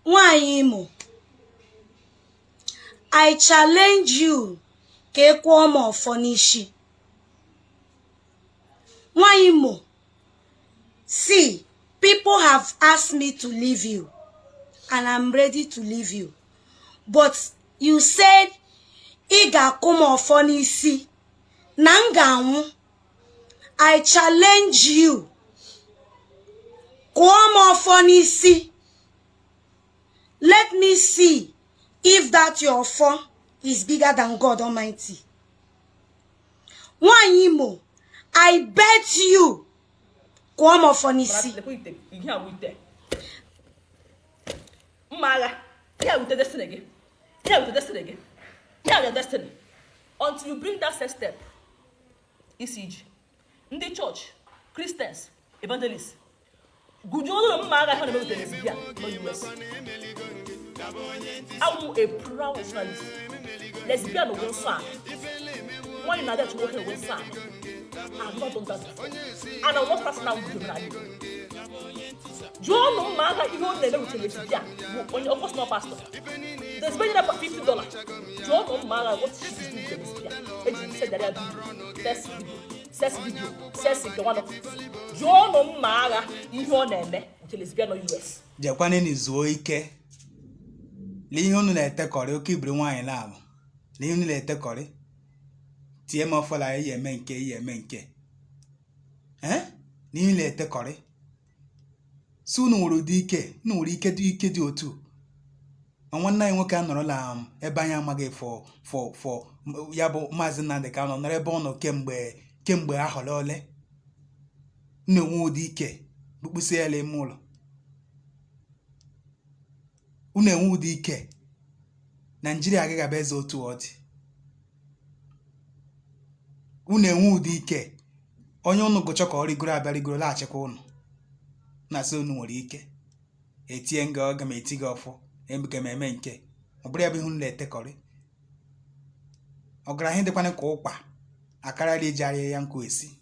Nwanyi Imo, I challenge you ka ekwuo m ọfọ n'isi. Nwanyi Imo, see, people have asked me to leave you, and I'm ready to leave you. But you said, ị ga-akwụ m ọfọ n'isi, na m ga-anwụ. I challenge you, kwụọ m ọfọ n'isi. Let me see if that your offer is bigger than God Almighty. Nwanyi Imo, I bet you, kwụọ m ọfọ n'isi. Mmagha, here with the destiny again. Here with the destiny again. Here with your destiny. Until you bring that first step. ECG. In the church, Christians, evangelists. Good you Mmagha how to make the no US. I'm a proud nationalist. Lesbian of one son. Why you not there to work in one son? I've not done that before. And I'm not passing out with you. John Mmagha even never with a lesbian. When you're almost not pastor. There's been about $50. John Mmagha, what she is doing with a lesbian. And he said that they are video. Says the one of John Mmagha, you on them with a lesbian or US. Japan is Zoike. Leon let the coreo keep the wine lab. Leon let the corre. Tiema for la ye menke. Eh? Leon let the corre. Soon will decay, no decay do too. And one night we can roll a banya mage for Yabo Mazana the canon, Rebon or Kembe Aholole. No more decay, but we say a mole. Une wudi ike Nigeria agaghị abịa otu ọdị. Une wudi ike onye unu gụchọ ka ọ rigoro abịa rigoro laghachikwa unu na so unu nwere ike etie nga ọ ga m eti gị ọfọ emeke m eme nke ọ bụrụ ya bụ ihe unu na-etekọrị ọgara ihe dịkwana ka ụkpa akarịala iji arịa ya nkụ esi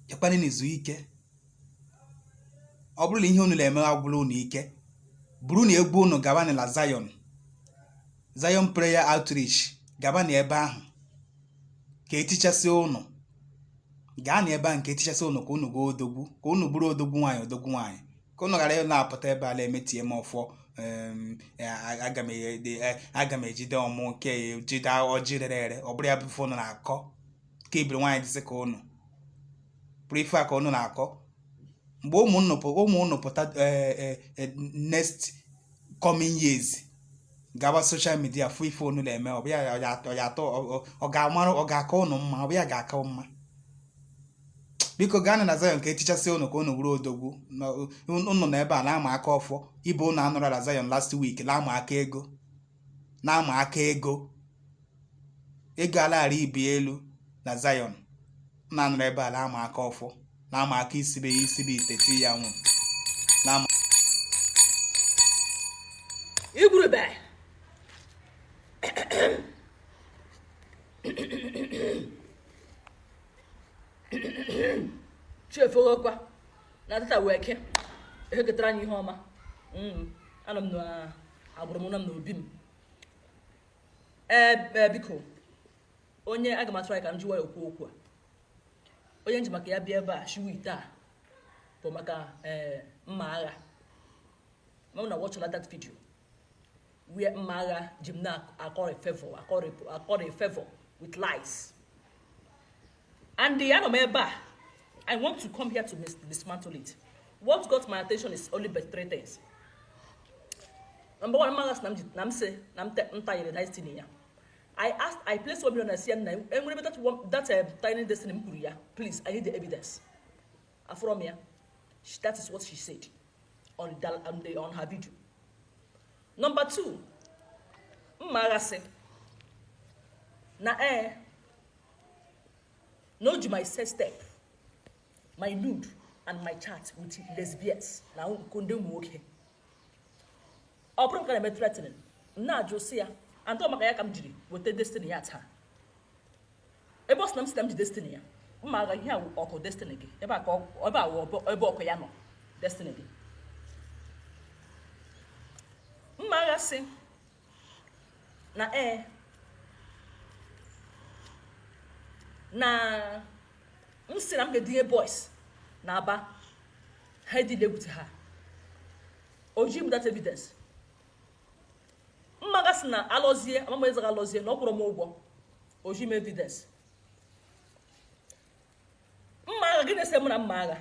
jekwana n'izu ike ọ bụrụ na ihe unu na-eme agwụrụ unu ike buru na egwu unu gaba na Zion Prayer Outreach gaba na ebe ahụ ka etichasị unu gaa na ebe ahụ ka etichasị unu ka unu go odogwu ka unu bụrụ odogwu nwaanyị ka unu ghara na-apụta ebe ala emetie m ọfọ aga m ejide ọmụ nke jide ọjị rere ọ bụrụ ya bụ unu na-akọ ka ibiri nwaanyị dịsị ka unu bụrụ ife a ka unu na-akọ mgbe ụmụ unu pụta next coming years gaba social media fụ ife unu na-eme ọ ga-akọ unu mma ọ bụ ya ga-aka mma biko gaa na Zion ka etichasị unu ka unu bụrụ odogwu unu na ebe a na-ama aka ọfọ ibe unu anụrụ na Zion last week na-ama aka ego alaghara ibi elu na Zion na-anụrụ ebe a na-ama aka ọfọ na-ama aka isibe ite ti ya nwụ na Igurube. Chefogokwa na tata weke eheketara anyị ihe ọma ana m na agbụrụ m na obi m biko onye aga m atụrụ ka m ji waya okwu a onye nji maka ya bịa ebe a shiwi taa bụ maka Mmagha m na watch that video where Mmagha Jimna accord a favor with lies. And the Anomeba, I want to come here to dismantle it. What got my attention is only but three things. Number one, Mmagha's namse namte destiny. I placed 1 million and and remember that tiny destiny Mpuria. Please, I need the evidence. From here, that is what she said on her video. Number two, Mmagha said, no do my set step, my nude and my chat with lesbians. Now condemn okay. I'll probably be threatening. Now Josiah, and Tom Makaya come jiri with the destiny at her. A boss nam stem destiny. Mmagha here or destiny. About Koyano. Destiny. Mmagha si na na si na m ga-edinye boys na Aba ha edile with ha oji with that evidence. Mmagha si na alozie amama ezaga alozie na ọkwụrụ m ụgwọ oji m evidence. Mmagha gịnị sị m na Mmagha?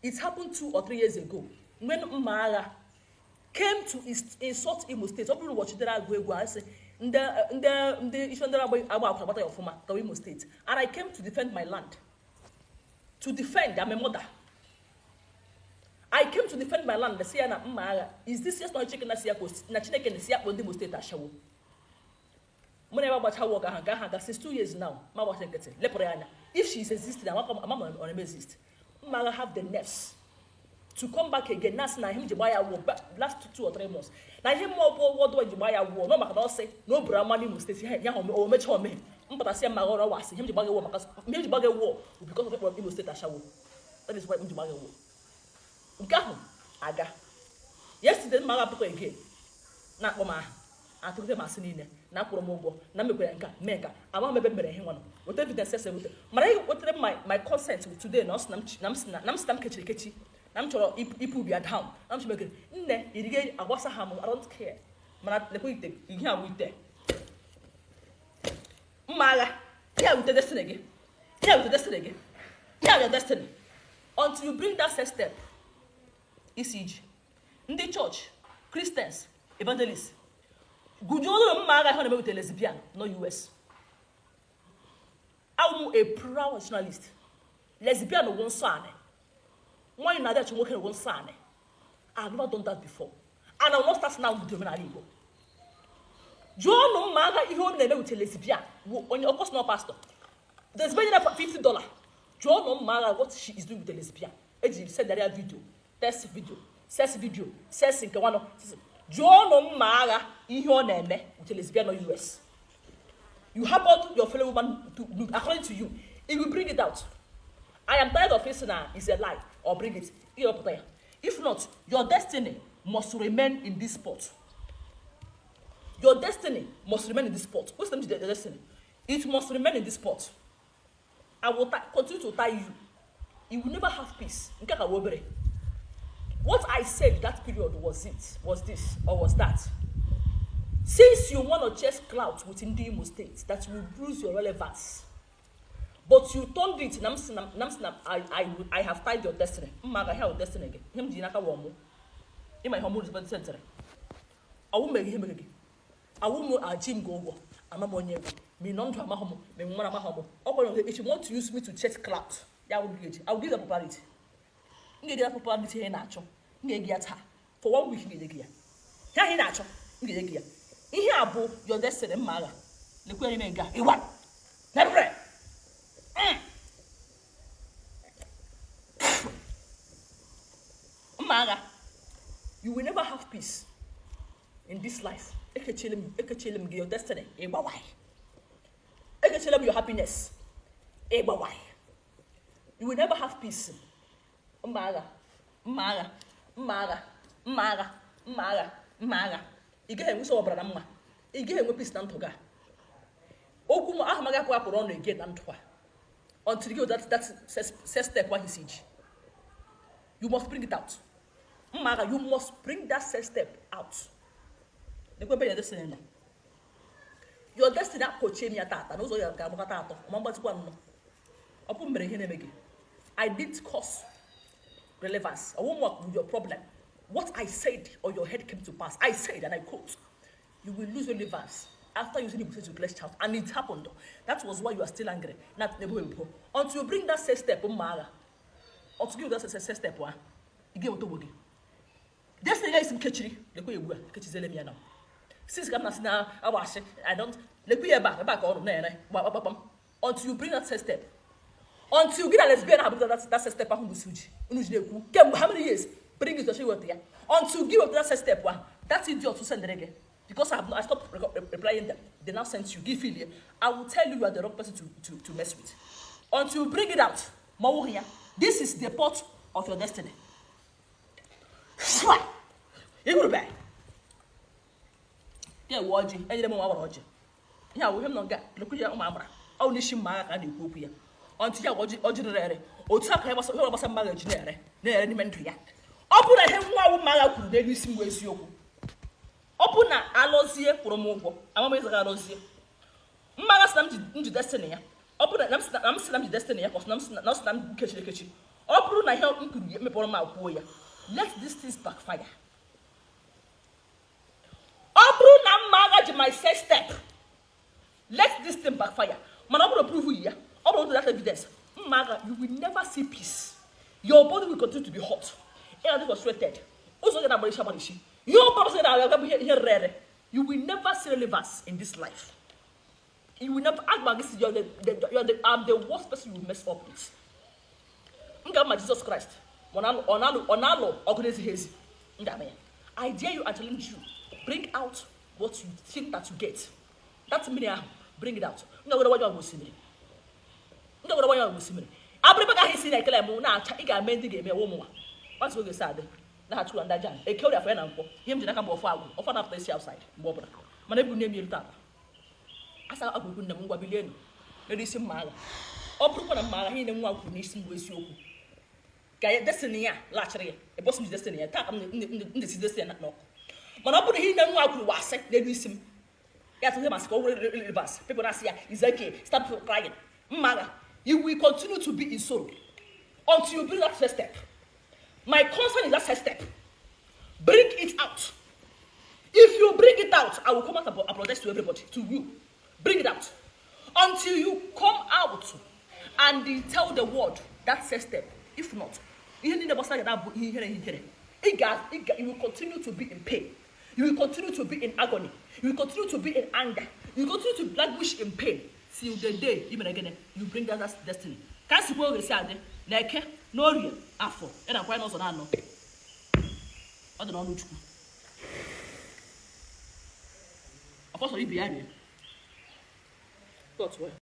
It happened 2 or 3 years ago when Mmagha came to insult Imo State. People watch the agwa I say the issue about your former Imo State, and I came to defend my land. To defend, I'm a mother. I came to defend my land. The say na Mmagha, is this just not chicken na siya post? Na chineke na siya Imo State ashawo. Mo never watch her work hanga since 2 years now. Ma watch ngete. Leporeana. If she is existing, I'm on exist. Mmagha have the nerves to come back again. That's na him Jibaya war last 2 or 3 months. Now him more what do Jibaya war? No maka don't say no Brahmani must stay here. O me chome. Mpata say Mmagha was him Jibaya war because him Jibaya war because of the Imo State ashawo. That is why him Jibaya war. Ukahu aga. Yesterday Mmagha put again. Na koma. Atu te masinine. Na promogo. Na mekwere nka menka. Ama mebe mere he wono. What evidence say with. Mara what my consent today no nam kechi. I'm sure people be at home. I'm sure nne irige agwasa ham. I don't care. Mana lepo ite ihe awu ite. Mmagha, here with the destiny again. Here with the destiny again. Here with your destiny. Until you bring that first step. ECG. In the church, Christians, evangelists. Gujolo Mmagha how with a lesbian, no US. I'm a proud nationalist. Lesbian no one son. Why not that you work in one son? I've never done that before. And I will not start now with the Ego. John Mmagha, if you want to with a lesbian, on your course, no pastor. There's money for $50. John Mmagha, what she is doing with a lesbian. She said that video, test video, sex video, sex in Kawano. John Mmagha, if you want to with a lesbian or US. You happen your fellow woman to, according to you, it will bring it out. I am tired of listening. It's a lie. Or bring it. If not, your destiny must remain in this spot. Your destiny must remain in this spot. What's the destiny? It must remain in this spot. I will continue to tie you. You will never have peace. What I said that period was this, or was that. Since you want to chase clout within the Imo State, that will bruise your relevance. But you turned it, I have tied your destiny. Mmagha have destiny again. Him jinaka womo. In my home is center. I will make him again. I will know a gym go. I'm a money. Me non to my home. Me one of my home. If you want to use me to chase clout, I will give it. I will give the popularity. Get that popularity in natural. Get her. For 1 week, get the gear. Here in natural. Get the gear. In here, above your destiny, Mmagha. The query man got a one. Never. Mmagha, you will never have peace in this life. Ekechelim your destiny. Why? Ekechelim your happiness. Why? You will never have peace. Mmagha. Ige enwe so obra na mma. Ige enwe peace na ntoga. Okwu mo ahamaga kwa pụrụ ọnụ again na ntwa. Until you get that step what he siege. You must bring it out. Mmagha, you must bring that step out. Your destiny coach me atata. No so ya ga mukata ato. Mamba tikwa no. Opu mbere ihe na-emege. I did cause relevance. I won't work with your problem. What I said or your head came to pass. I said and I quote. You will lose relevance. After using the to bless child, and it happened. That was why you are still angry. Not until you bring that first step, Mmagha. Until you give that first step, you give it to Wogi. This thing is in Ketchiri. The way you were, Ketchizelemiana now. Since I'm not now, I don't. Let me back on until you bring that first step. Until you get a lesbian, that first step. How many years? Bring it to show you there. Until you give up that first step, that idiot to send it again. Because I stopped replying them. They now sent you. Give failure. I will tell you are the wrong person to mess with. Until you bring it out. This is the pot of your destiny. You go back. ya wo oji enyere m nwa wara oji ya wo hem no ga lekwu ya ụmụ amara ọ ni shi Mmagha ka na-ekwu okwu ya onti ya oji rere otu aka ya gbasa Mmagha ji na-ere n'ime ndụ ya ọ bụ na ihe nwa awụ Mmagha kwuru n'elu isi mgbe eziokwu ọ bụ na alọzie kwụrụ m ụgwọ amameze ga alọzie Mmagha sị na m ji destiny ya ọ bụ na m sị na m ji destiny ya na m sị na m kechiri ekechi ọ bụrụ na ihe m kwuru mepụrụ m akwụọ ya let these things backfire ọ bụrụ na Mmagha ji my first step let this thing backfire mana ọ bụrụ prove ya ọ bụrụ that evidence Mmagha you will never see peace your body will continue to be hot and frustrated ụzọ ga na-agbarishi your body ga na ihe rere you will never see relevance in this life you will never act like this I'm the worst person you mess up with ngama Jesus Christ onalo organize hezi ngama I dare you and challenge you bring out what you think that you get that meaning bring it out ngawara wanya osimiri abụrụ ga hisi na ekele m na acha ị ga-ame ndị ga-eme wo mwa what's go sad na ha churu ndaja e kewri afọ ya na nkwọ ihe m ji n'aka bụ ọfọ na place outside mgbe ọbụla mana ebu na-emi elu tata asa agụgụ nne m ngwa bilienu n'elu isi Mmagha ọ bụrụkwa na Mmagha ihe nwa kwuru n'isi mgbe eziokwu ka ya destiny ya laghachiri ya ebosi m destiny ya taa ka m ndesi destiny na n'ọkụ mana ọ bụrụ ihe nwa kwuru wasị n'elu isi m ya tụrụ masị ka o were relevance people na-asị ya is okay stop crying Mmagha you will continue to be in sorrow until you bring that first step. My concern is that first step. Bring it out. If you bring it out, I will come out and apologize to everybody, to you. Bring it out. Until you come out and tell the world that first step. If not, you will continue to be in pain. You will continue to be in agony. You will continue to be in anger. You will continue to languish in pain. Till the day even again you bring down that destiny. Can't see what we say like no real afọ and I'm quite also no. I don't know. Of course, you be here. God's way.